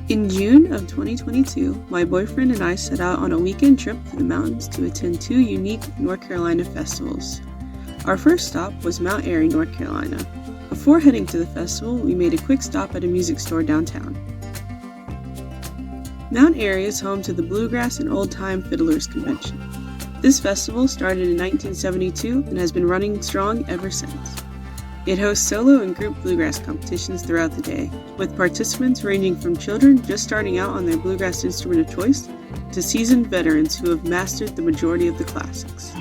In June of 2022, my boyfriend and I set out on a weekend trip to the mountains to attend 2 unique North Carolina festivals. Our first stop was Mount Airy, North Carolina. Before heading to the festival, we made a quick stop at a music store downtown. Mount Airy is home to the Bluegrass and Old-TIme Fiddlers Convention. This festival started in 1972 and has been running strong ever since. It hosts solo and group bluegrass competitions throughout the day, with participants ranging from children just starting out on their bluegrass instrument of choice to seasoned veterans who have mastered the majority of the classics.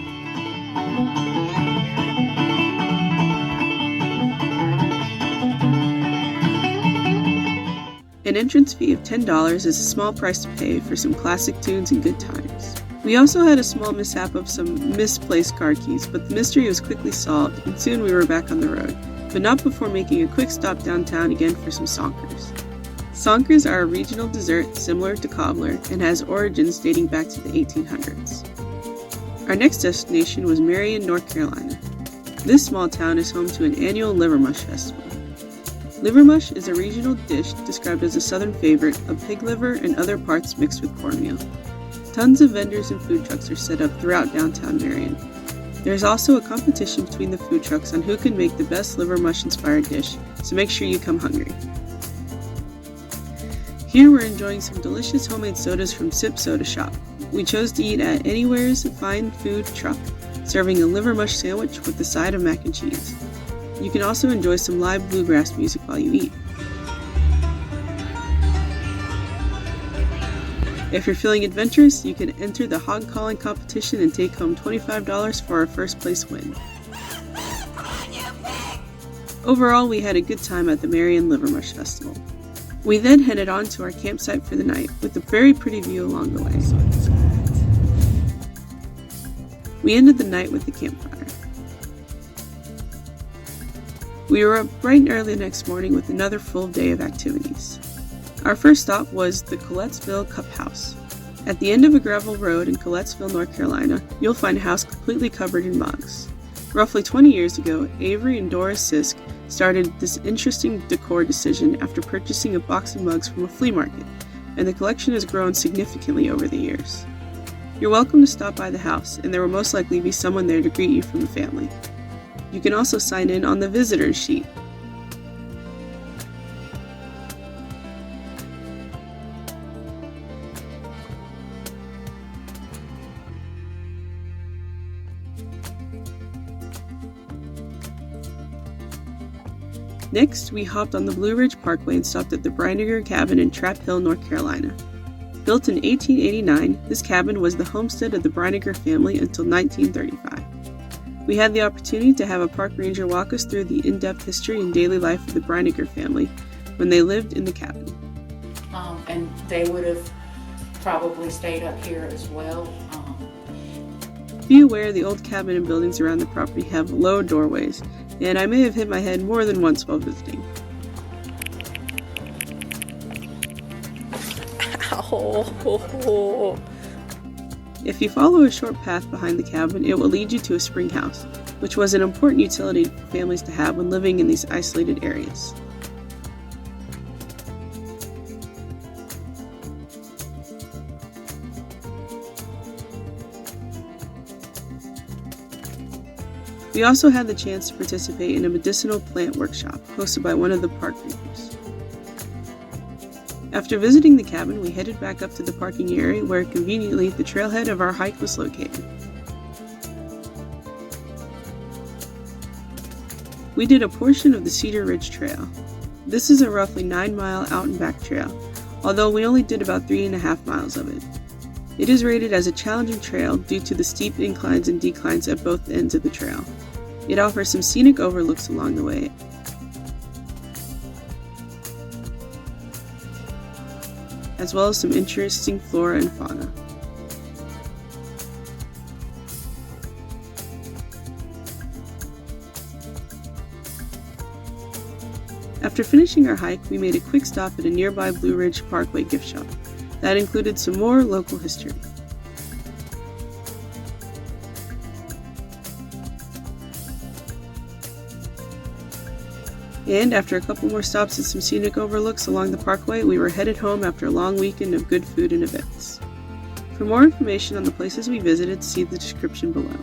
An entrance fee of $10 is a small price to pay for some classic tunes and good times. We also had a small mishap of some misplaced car keys, but the mystery was quickly solved and soon we were back on the road, but not before making a quick stop downtown again for some sonkers. Sonkers are a regional dessert similar to cobbler and has origins dating back to the 1800s. Our next destination was Marion, North Carolina. This small town is home to an annual Livermush Festival. Livermush is a regional dish described as a southern favorite of pig liver and other parts mixed with cornmeal. Tons of vendors and food trucks are set up throughout downtown Marion. There is also a competition between the food trucks on who can make the best Livermush-inspired dish, so make sure you come hungry. Here we're enjoying some delicious homemade sodas from Sip Soda Shop. We chose to eat at Anywhere's Fine Food Truck, serving a Livermush sandwich with a side of mac and cheese. You can also enjoy some live bluegrass music while you eat. If you're feeling adventurous, you can enter the hog calling competition and take home $25 for our first place win. Overall, we had a good time at the Marion Livermush Festival. We then headed on to our campsite for the night with a very pretty view along the way. We ended the night with a campfire. We were up bright and early the next morning with another full day of activities. Our first stop was the Colettsville Cup House. At the end of a gravel road in Colettsville, North Carolina, you'll find a house completely covered in mugs. Roughly 20 years ago, Avery and Doris Sisk started this interesting decor decision after purchasing a box of mugs from a flea market, and the collection has grown significantly over the years. You're welcome to stop by the house, and there will most likely be someone there to greet you from the family. You can also sign in on the visitor's sheet. Next, we hopped on the Blue Ridge Parkway and stopped at the Brinegar Cabin in Trap Hill, North Carolina. Built in 1889, this cabin was the homestead of the Brinegar family until 1935. We had the opportunity to have a park ranger walk us through the in-depth history and daily life of the Brinegar family when they lived in the cabin. And they would have probably stayed up here as well. Be aware the old cabin and buildings around the property have low doorways, and I may have hit my head more than once while visiting. Ow. If you follow a short path behind the cabin, it will lead you to a spring house, which was an important utility for families to have when living in these isolated areas. We also had the chance to participate in a medicinal plant workshop hosted by one of the park rangers. After visiting the cabin, we headed back up to the parking area where conveniently the trailhead of our hike was located. We did a portion of the Cedar Ridge Trail. This is a roughly 9-mile out and back trail, although we only did about 3.5 miles of it. It is rated as a challenging trail due to the steep inclines and declines at both ends of the trail. It offers some scenic overlooks along the way, as well as some interesting flora and fauna. After finishing our hike, we made a quick stop at a nearby Blue Ridge Parkway gift shop. That included some more local history. And after a couple more stops at some scenic overlooks along the Parkway, we were headed home after a long weekend of good food and events. For more information on the places we visited, see the description below.